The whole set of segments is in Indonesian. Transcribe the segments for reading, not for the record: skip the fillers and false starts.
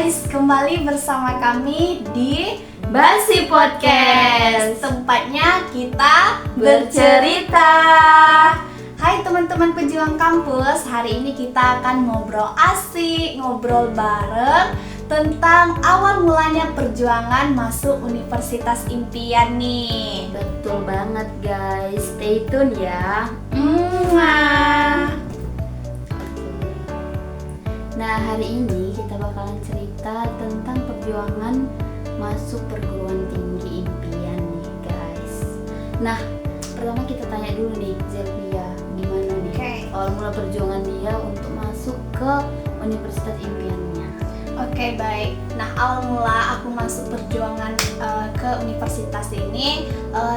guys, kembali bersama kami di Basi Podcast. Tempatnya kita bercerita. Hai teman-teman pejuang kampus, hari ini kita akan ngobrol asik, ngobrol bareng tentang awal mulanya perjuangan masuk universitas impian nih. Betul banget guys, stay tune ya. Nah, hari ini kita bakalan cerita tentang perjuangan masuk perguruan tinggi impian nih guys. Nah, pertama kita tanya dulu nih Zelvia, gimana nih awal mula perjuangan dia untuk masuk ke universitas impiannya? Oke, baik. Nah, awal mula aku masuk perjuangan ke universitas ini,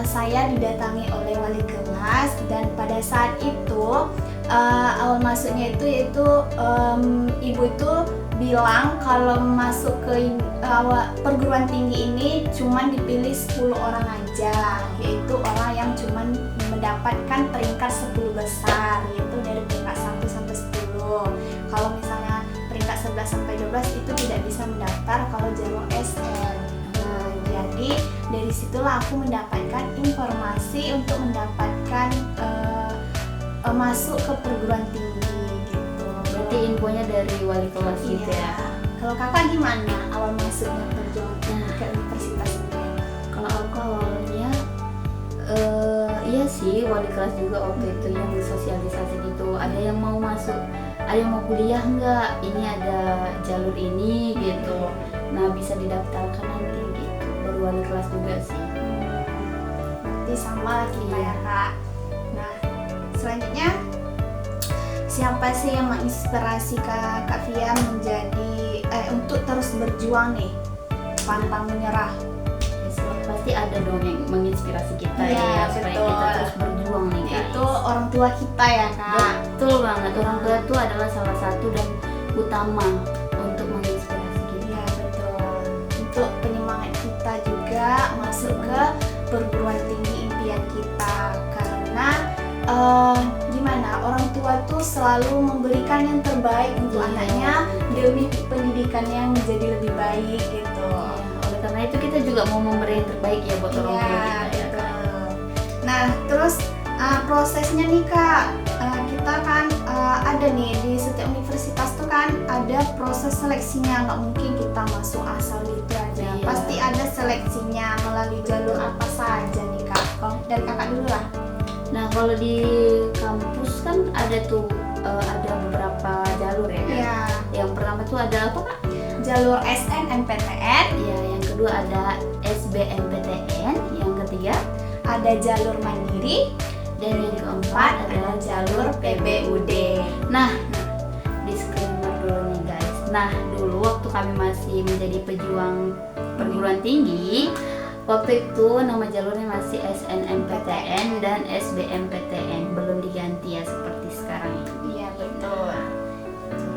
saya didatangi oleh wali kelas, dan pada saat itu awal masuknya itu yaitu ibu itu bilang kalau masuk ke perguruan tinggi ini cuman dipilih 10 orang aja, yaitu orang yang cuman mendapatkan peringkat 10 besar, yaitu dari peringkat 1 sampai 10. Kalau misalnya peringkat 11 sampai 12 itu tidak bisa mendaftar kalau jalur SN. Nah, jadi dari situlah aku mendapatkan informasi untuk mendapatkan masuk ke perguruan tinggi gitu. Berarti infonya dari wali kelas gitu ya. Kalau kakak gimana awal masuknya perjuangan ke universitas ini? Kalau aku awalnya iya sih, wali kelas juga waktu itu yang sosialisasi gitu. Ada yang mau masuk, ada yang mau kuliah enggak? Ini ada jalur ini gitu. Nah, bisa didaftarkan nanti gitu. Dari wali kelas juga sih. Nanti sama lah kita ya kak. Nah, selanjutnya siapa sih yang menginspirasi Kak Fia menjadi untuk terus berjuang nih, pantang menyerah? Pasti ada dong yang menginspirasi kita ya supaya betul. kita terus berjuang nih guys. Itu orang tua kita ya kak. Betul banget, orang tua itu adalah salah satu dan utama untuk menginspirasi kita. Iya betul. Untuk penyemangat kita juga masuk ke perguruan tinggi impian kita, karena gimana, orang tua tuh selalu memberikan yang terbaik untuk anaknya demi pendidikannya yang menjadi lebih baik gitu. Oleh karena itu kita juga mau memberi yang terbaik ya buat orang tua kita ya. Nah, terus prosesnya nih kak, kita kan ada nih di setiap universitas tuh kan ada proses seleksinya, nggak mungkin kita masuk asal gitu aja. Iya. Pasti ada seleksinya melalui jalur apa saja nih kak. Dari kakak dulu lah. Nah, kalau di kampus kan ada tuh ada beberapa jalur ya. Iya. Yang pertama tuh ada apa kak? Jalur SNMPTN. Ya, yang kedua ada SBMPTN, yang ketiga Ada jalur mandiri, dan yang keempat adalah jalur PBUD. Nah, disclaimer dulu nih guys. Nah, dulu waktu kami masih menjadi pejuang perguruan tinggi, waktu itu nama jalurnya masih SNMPTN dan SBMPTN, belum diganti ya seperti sekarang ini. Iya betul.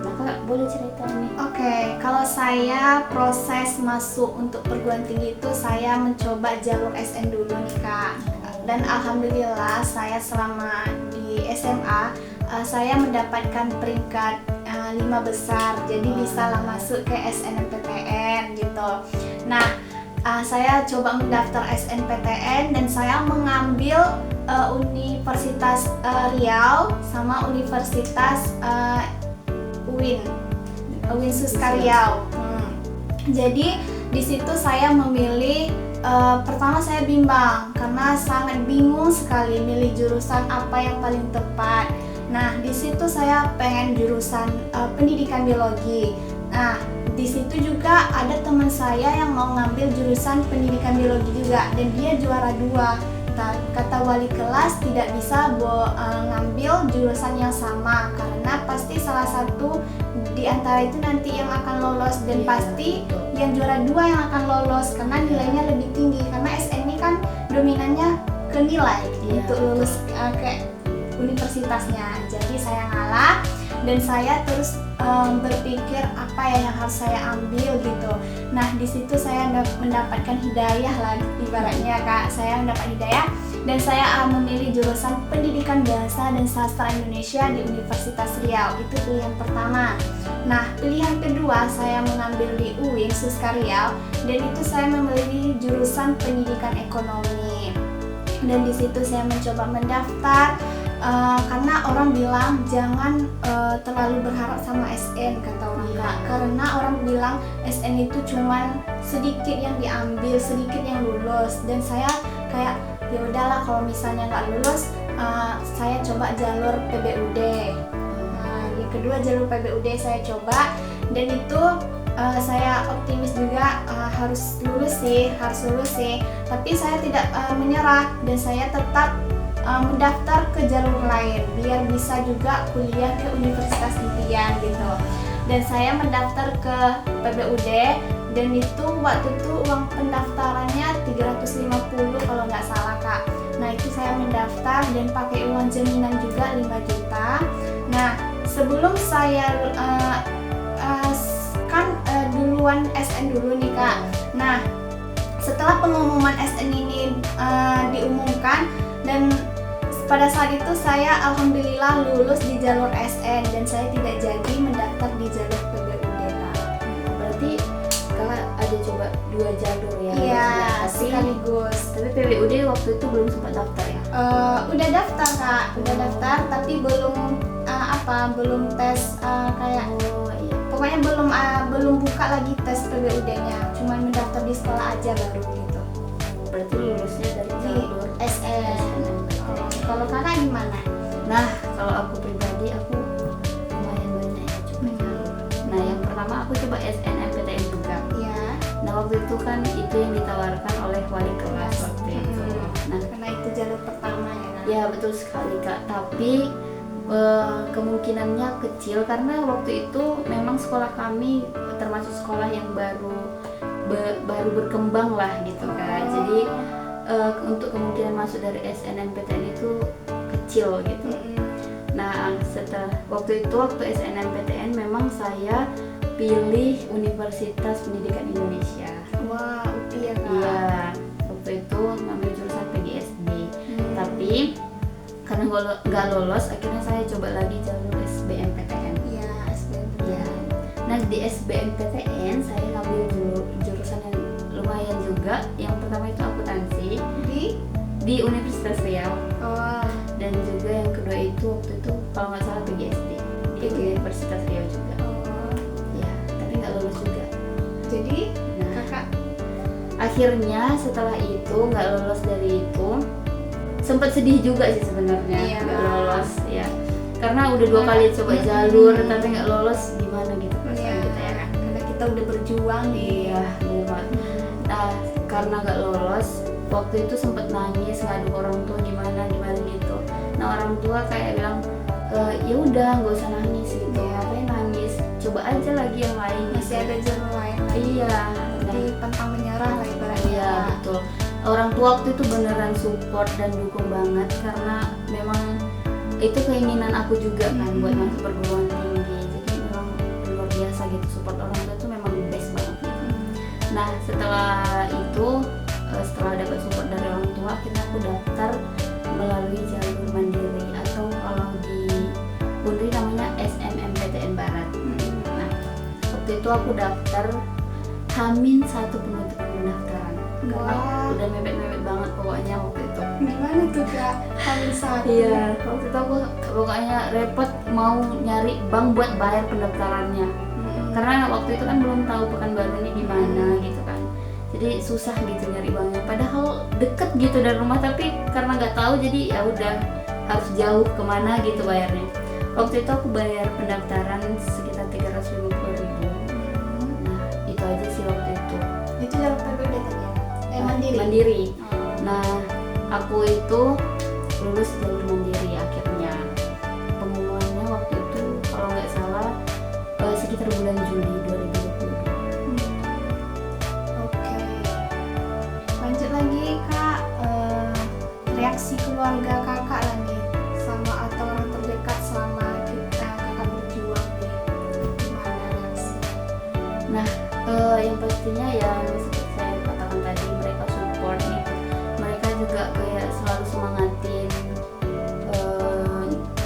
Nah, kak boleh cerita nih? Oke, kalau saya proses masuk untuk perguruan tinggi itu saya mencoba jalur SN dulu nih kak. Dan alhamdulillah saya selama di SMA saya mendapatkan peringkat 5 besar. Jadi bisa lah masuk ke SNMPTN gitu. Nah, saya coba mendaftar SNPTN dan saya mengambil Universitas Riau sama Universitas UIN Suska Riau. Jadi di situ saya memilih pertama saya bimbang karena sangat bingung sekali milih jurusan apa yang paling tepat. Nah, di situ saya pengen jurusan pendidikan biologi. Nah, di situ juga ada teman saya yang mau ngambil jurusan pendidikan biologi juga dan dia juara 2. Kata wali kelas tidak bisa ngambil jurusan yang sama karena pasti salah satu di antara itu nanti yang akan lolos dan pasti yang juara 2 yang akan lolos karena nilainya lebih tinggi, karena SN ini kan dominannya ke nilai untuk lulus ke universitasnya. Jadi saya ngalah dan saya terus berpikir apa ya yang harus saya ambil gitu. Nah, di situ saya mendapatkan hidayah lah ibaratnya kak. Saya mendapat hidayah dan saya memilih jurusan Pendidikan Bahasa dan Sastra Indonesia di Universitas Riau. Itu pilihan pertama. Nah, pilihan kedua saya mengambil di UIN Suskaryau, dan itu saya memilih jurusan pendidikan ekonomi. Dan di situ saya mencoba mendaftar karena orang bilang jangan terlalu berharap sama SN, kata orang Kak. Karena orang bilang SN itu cuman sedikit yang diambil, sedikit yang lulus. Dan saya kayak ya udahlah, kalau misalnya nggak lulus, saya coba jalur PBUD. Nah, yang kedua jalur PBUD saya coba, dan itu saya optimis juga harus lulus sih. Tapi saya tidak menyerah, dan saya tetap mendaftar ke jalur lain biar bisa juga kuliah ke Universitas Impian gitu. Dan saya mendaftar ke PBUD, dan itu waktu itu uang pendaftarannya 350 kalau nggak salah Kak. Nah, itu saya mendaftar dan pakai uang jaminan juga 5 juta. Nah, sebelum saya duluan SN dulu nih Kak. Nah, setelah pengumuman SN ini diumumkan, dan pada saat itu saya alhamdulillah lulus di jalur SN, dan saya tidak jadi mendaftar di jalur PBUD Kak. Berarti Kakak ada coba 2 jalur ya? Iya, sekaligus. Tapi PBUD waktu itu belum sempat daftar ya? Udah daftar Kak, tapi belum tes kayak pokoknya belum buka lagi tes PBUD-nya, cuma mendaftar di sekolah aja baru gitu. Berarti lulusnya dari jalur SN. Kalau Kakak gimana? Nah, kalau aku pribadi aku lumayan banyak ya coba jalur. Nah, yang pertama aku coba SNMPTN juga. Iya. Nah, waktu itu kan itu yang ditawarkan oleh wali kelas waktu itu. Nah, karena itu jalur pertama ya Kak? Ya betul sekali Kak, tapi kemungkinannya kecil karena waktu itu memang sekolah kami termasuk sekolah yang baru berkembang lah gitu Kak. Jadi untuk kemungkinan masuk dari SNMPTN itu kecil gitu. Nah, waktu SNMPTN memang saya pilih Universitas Pendidikan Indonesia. Wah, UPI ya Kak? Iya, waktu itu ngambil jurusan PGSD. Tapi karena nggak lolos, akhirnya saya coba lagi jalur SBMPTN. Iya, SBMPTN. Ya. Nah, di SBMPTN saya ngambil jurusan yang lumayan juga. Yang pertama itu akuntansi di Universitas Riau. Oh. Dan juga yang kedua itu waktu itu kalau nggak salah PGSD di Universitas Riau juga. Oh. Ya, tapi nggak lolos juga. Jadi Kakak akhirnya setelah itu nggak lolos dari itu, sempat sedih juga sih sebenarnya nggak lolos ya, karena udah 2 kali coba jalur tapi nggak lolos, gimana gitu perasaan kita ya kan, karena kita udah berjuang nih. Iya, benar banget. Nah, karena nggak lolos waktu itu sempat nangis ngadu ke orang tua gimana gitu. Nah, orang tua kayak bilang ya udah nggak usah nangis gitu, ngapain nangis, coba aja lagi yang lain, masih ada jalur lain. Iya, jadi pantang menyerah lah ibaratnya. Iya, betul. Orang tua waktu itu beneran support dan dukung banget karena memang itu keinginan aku juga kan buat masuk perguruan tinggi. Jadi memang luar biasa gitu, support orang tua itu memang best banget gitu. Nah, setelah itu setelah dapat support dari orang tua, akhirnya aku daftar melalui jalur mandiri atau kalau di Unri namanya SNMPTN Barat. Nah, waktu itu aku daftar Hamin 1 penutupan pendaftaran. Karena udah mepet-mepet banget pokoknya waktu itu. Gimana tuh Kak? Hamin 1? Iya, waktu itu aku pokoknya repot mau nyari bank buat bayar pendaftarannya. Karena waktu itu kan belum tahu Pekanbaru ini di mana gitu kan. Jadi susah gitu nyari banknya. Padahal deket gitu dari rumah, tapi karena nggak tahu jadi ya udah harus jauh kemana gitu bayarnya. Waktu itu aku bayar pendaftaran sekitar 350.000. Nah, itu aja sih waktu itu. Itu jalur PBUD tadi ya? Mandiri. Nah, aku itu lulus jalur mandiri akhirnya. Pengumumannya waktu itu kalau nggak salah sekitar bulan Juli 2020. Oke. Lanjut lagi Kak, reaksi keluarga Kakak lah nih sama atau orang terdekat selama Kakak berjuang nih, gimana reaksi? Nah, yang pastinya yang seperti saya katakan tadi, mereka support gitu. Mereka juga kayak selalu semangatin,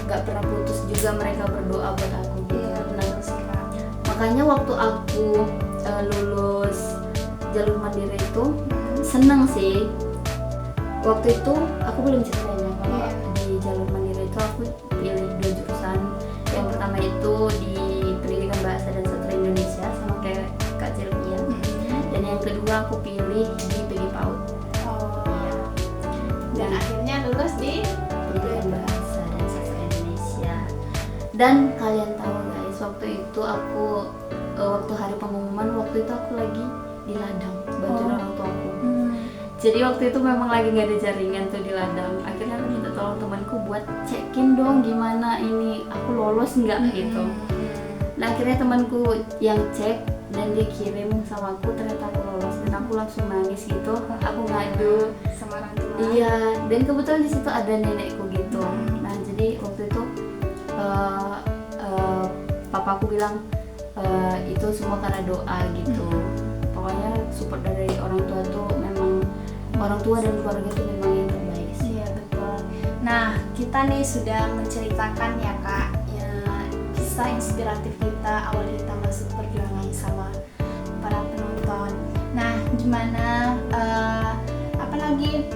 nggak pernah putus juga mereka berdoa buat aku gitu. Iya, benar sih Kak. Makanya waktu aku lulus jalur mandiri itu seneng sih. Waktu itu aku belum ceritain ya kalau di jalur mandiri itu aku pilih 2 jurusan. Yang pertama itu di pendidikan bahasa dan sastra Indonesia sama kayak Kak Zilvia. Dan yang kedua aku pilih di PG PAUD. Iya. Dan akhirnya lulus di Pendidikan bahasa dan sastra Indonesia. Dan kalian tahu guys, waktu itu aku waktu hari pengumuman, waktu itu aku lagi di ladang bantuin orang tuaku. Jadi waktu itu memang lagi nggak ada jaringan tuh di ladang. Akhirnya aku minta tolong temanku buat cekin dong gimana ini aku lolos nggak gitu. Nah akhirnya temanku yang cek dan dia kirim sama aku, ternyata aku lolos dan aku langsung nangis gitu. Aku ngadu sama orang tua. Iya, dan kebetulan di situ ada nenekku gitu. Nah jadi waktu itu papaku bilang itu semua karena doa gitu. Pokoknya support dari orang tua tuh memang orang tua dan keluarga itu memang yang terbaik sih. Iya betul. Nah kita nih sudah menceritakan ya Kak ya, kisah inspiratif kita awal kita masuk perjuangan sama para penonton. Nah gimana apalagi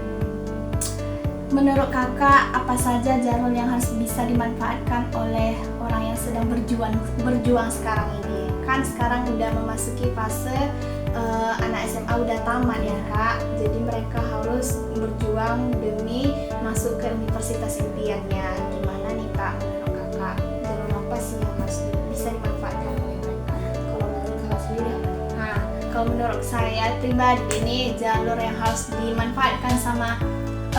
menurut Kakak apa saja jalur yang harus bisa dimanfaatkan oleh orang yang sedang berjuang sekarang ini? Kan sekarang udah memasuki fase anak SMA udah tamat ya Kak, jadi mereka harus berjuang demi masuk ke universitas impiannya. Gimana nih Kak menurut Kakak, jalur apa sih yang harus bisa dimanfaatkan oleh mereka? Kalau menurut Kakak sendiri apa? Nah kalau menurut saya pribadi nih jalur yang harus dimanfaatkan sama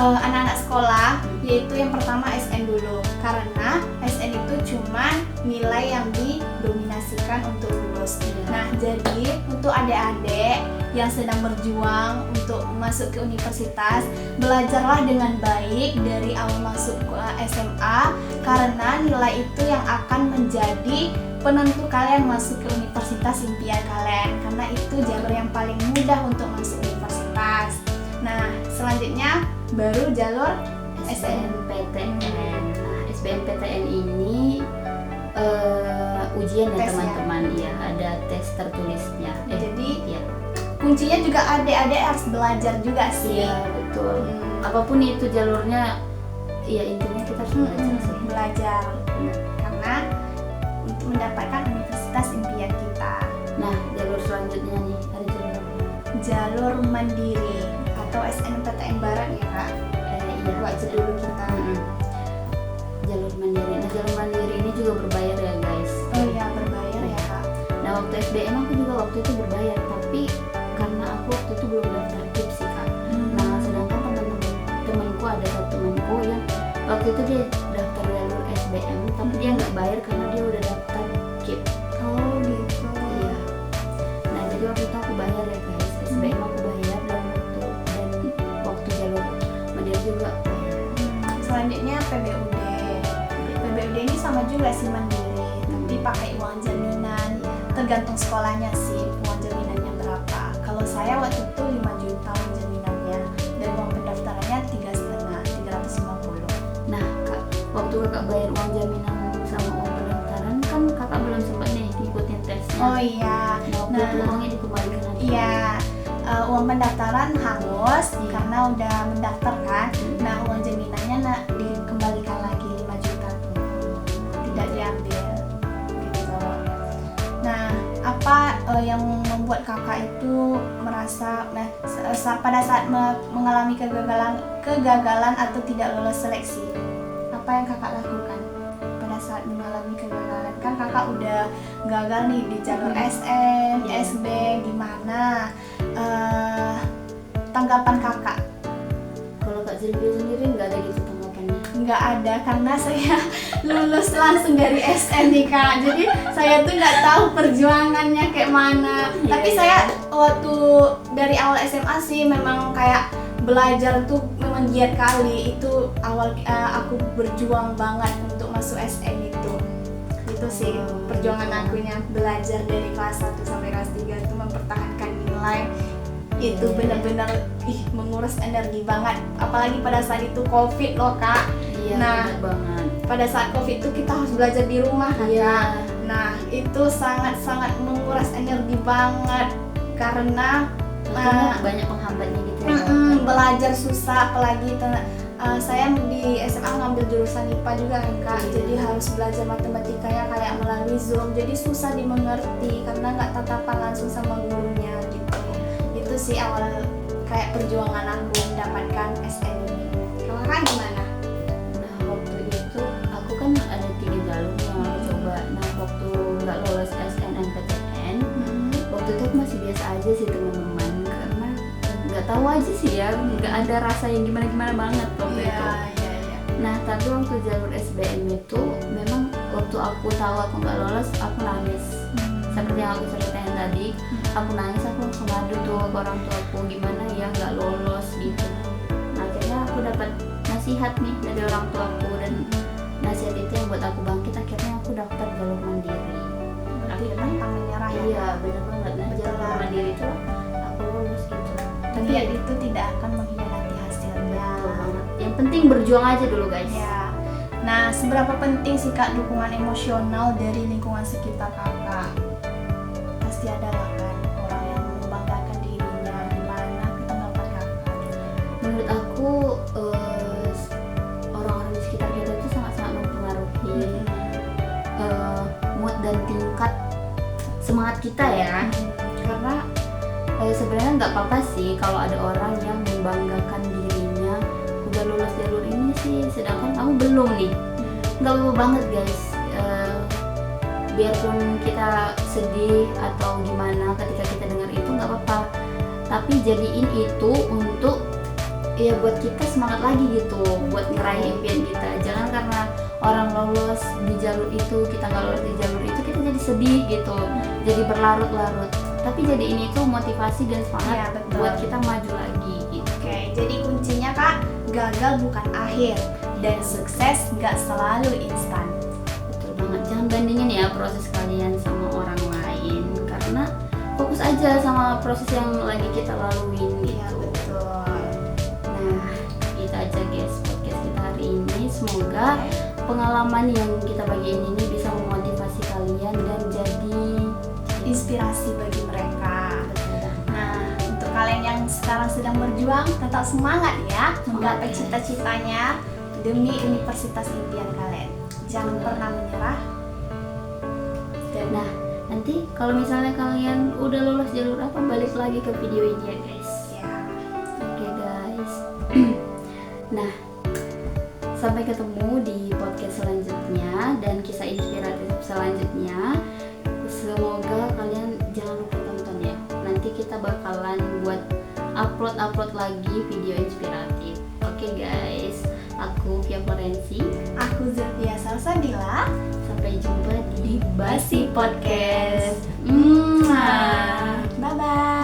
anak-anak sekolah yaitu yang pertama SN dulu, karena SN itu cuma nilai yang didominasikan untuk lulus. Nah jadi untuk adik-adik yang sedang berjuang untuk masuk ke universitas, belajarlah dengan baik dari awal masuk ke SMA, karena nilai itu yang akan menjadi penentu kalian masuk ke universitas impian kalian, karena itu jalur yang paling mudah untuk masuk universitas. Nah selanjutnya baru jalur SNMPTN. Nah, SBMPTN ini ujian ya Tes teman-teman ya, ada tes tertulisnya. Jadi ya. kuncinya juga adik-adik harus belajar juga sih. Iya, betul. Apapun itu jalurnya, ya intinya kita harus belajar sih. Belajar. Benar. Karena untuk mendapatkan universitas impian kita. Nah, jalur selanjutnya nih, ada jalur apa? Jalur mandiri atau SNMPTN Barat ya Kak. Iya, Waktu dulu kita. Jalur mandiri. Nah, jalur mandiri ini juga berbayar ya guys. Oh iya berbayar ya Kak. Nah, waktu SBM aku juga waktu itu berbayar, tapi karena aku waktu itu belum daftar KIP sih Kak. Nah, sedangkan temanku ada satu temanku yang waktu itu dia daftar jalur SBM, tapi dia nggak bayar karena dia udah daftar KIP. Oh gitu. Iya. Nah, jadi waktu itu aku bayar ya guys. SBM aku bayar dan waktu jalur mandiri juga bayar. Selanjutnya PBUD. PBUD ini sama juga sih mandiri, tapi pakai uang jaminan. Tergantung sekolahnya sih uang jaminannya berapa. Kalau saya waktu itu 5 juta uang jaminannya dan uang pendaftarannya 3,5, 350. Nah, Kak, waktu Kakak bayar uang jaminan sama uang pendaftaran kan Kakak belum sempat nih ngikutin tesnya. Oh iya. Nah, waktu itu uangnya dikembalikan lagi. Iya. Uang pendaftaran hangus karena udah mendaftar kan. Nah, uang jaminannya dikembalikan lagi 5 juta tuh. Tidak diambil. Gitu. Nah, apa yang membuat Kakak itu merasa pada saat mengalami kegagalan atau tidak lolos seleksi? Apa yang Kakak lakukan pada saat mengalami kegagalan? Kan Kakak udah gagal nih di jalur SN, di SB, gimana? Tanggapan Kakak? Kalau Kak Zilvia sendiri nggak ada gitu tanggapannya? Nggak ada, karena saya lulus langsung dari SN nih Kak, jadi saya tuh nggak tahu perjuangannya kayak mana. Tapi saya waktu dari awal SMA sih memang kayak belajar tuh memang giat kali. Itu awal aku berjuang banget untuk masuk SN itu sih perjuangan akunya, belajar dari kelas 1 sampai kelas 3 itu mempertahankan nilai. Itu benar-benar menguras energi banget, apalagi pada saat itu COVID loh Kak. Iya, Nah, benar banget. pada saat COVID itu kita harus belajar di rumah kan Iya. Kak. Nah, itu sangat-sangat menguras energi banget karena banyak penghambatnya gitu ya. belajar susah, apalagi saya di SMA ngambil jurusan IPA juga kan Kak, jadi harus belajar matematikanya kayak melalui Zoom, jadi susah dimengerti karena nggak tatapan langsung sama gurunya gitu. Itu sih awal kayak perjuangan aku mendapatkan SN ini. Kalau Kak gimana? Nah waktu itu aku kan ada 3 jalur yang aku coba. Nah waktu nggak lolos SNMPTN, waktu itu aku masih biasa aja sih teman-teman, karena nggak tahu aja sih ya, nggak ada rasa yang gimana-gimana banget waktu itu. Nah tapi waktu jalur SBM itu memang waktu aku tahu aku nggak lolos, aku nangis. Seperti yang aku ceritain tadi, aku nangis, aku langsung ngadu tuh ke orang tua aku, gimana ya nggak lolos gitu. Nah akhirnya aku dapat nasihat nih dari orang tua aku, dan nasihat itu yang buat aku bangkit. Akhirnya aku daftar jalur mandiri. Akhirnya pantang menyerah ya. Iya bener banget, nah jalur mandiri itu aku lulus gitu. Tapi ya itu tidak akan mengkhianati hasilnya. Betul banget. Yang penting berjuang aja dulu guys. Ya. Nah, seberapa penting sih Kak dukungan emosional dari lingkungan sekitar Kakak? Pasti ada lah kan orang yang membanggakan dirinya. Gimana pendapat Kakak? Menurut aku orang-orang di sekitar kita itu sangat-sangat mempengaruhi mood dan tingkat semangat kita ya. Karena sebenarnya nggak apa-apa sih kalau ada orang yang membanggakan dirinya udah lulus jalur ini sih, sedangkan kamu belum nih. Nggak apa-apa banget guys. Biarpun kita sedih atau gimana ketika kita dengar itu nggak apa-apa, tapi jadiin itu untuk ya buat kita semangat lagi gitu, buat ngeraih impian kita. Jangan karena orang lolos di jalur itu, kita nggak lolos di jalur itu, kita jadi sedih gitu, jadi berlarut-larut. Tapi jadiin itu motivasi dan semangat Ya, betul. buat kita maju lagi gitu. Oke, jadi kuncinya Kak, gagal bukan akhir dan sukses nggak selalu instan. Betul banget. Jangan bandingin ya proses kalian sama orang lain, karena fokus aja sama proses yang lagi kita laluin gitu. Iya, betul. Nah, itu aja guys podcast kita hari ini. Semoga pengalaman yang kita bagiin ini bisa memotivasi kalian dan jadi Inspirasi bagi mereka. Nah, untuk kalian yang sekarang sedang berjuang, tetap semangat ya menggapai cita-citanya demi universitas impian kalian. Jangan pernah menyerah. Nah, nanti kalau misalnya kalian udah lolos jalur apa, balik lagi ke video ini ya guys. Ya. Oke guys. Nah, sampai ketemu di podcast selanjutnya dan kisah inspiratif selanjutnya. Semoga kalian jangan lupa tonton ya. Nanti kita bakalan buat upload lagi video inspiratif. Oke guys, aku Via Florensi. Aku Zulfia Salsabila. Sampai jumpa di Basi Podcast. Mwah. Bye bye.